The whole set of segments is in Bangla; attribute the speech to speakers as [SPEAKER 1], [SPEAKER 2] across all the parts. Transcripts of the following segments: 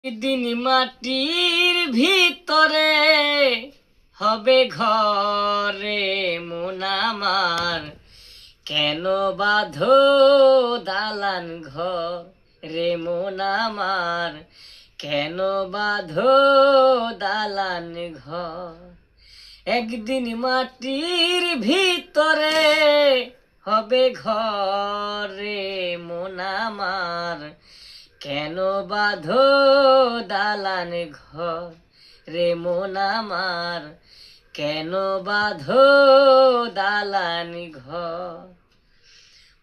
[SPEAKER 1] দিন মাটির ভিতরে হবে ঘরে মন আমার, কেন বাঁধো দালান ঘর রে মন আমার, কেন বাঁধো দালান ঘর। একদিন মাটির ভিতরে হবে ঘরে মন আমার, কেন বাঁধো দালান ঘর রে মন আমার, কেন বাঁধো দালান ঘর।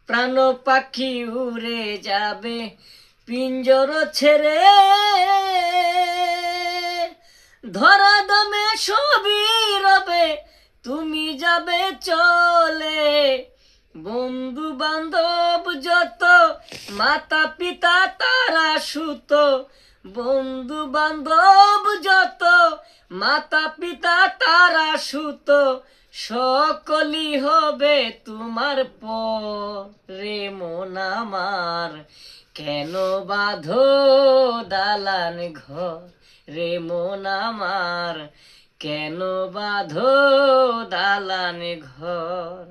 [SPEAKER 1] প্রাণ পাখি উড়ে যাবে পিঞ্জর ছেড়ে, ধরা দমে সবই রবে তুমি যাবে চলে। বন্ধু বান্ধব যত মাতা পিতা তারা সুত, বন্ধু বান্ধব যত মাতা পিতা তারা সুত, সকলই হবে তোমার পরে মন আমার, কেন বাঁধো দালান ঘর রে মন আমার, কেন বাঁধো দালান ঘর।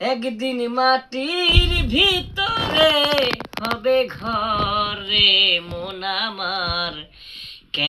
[SPEAKER 1] একদিন মাটির ভিতরে হবে ঘর রে মন আমার,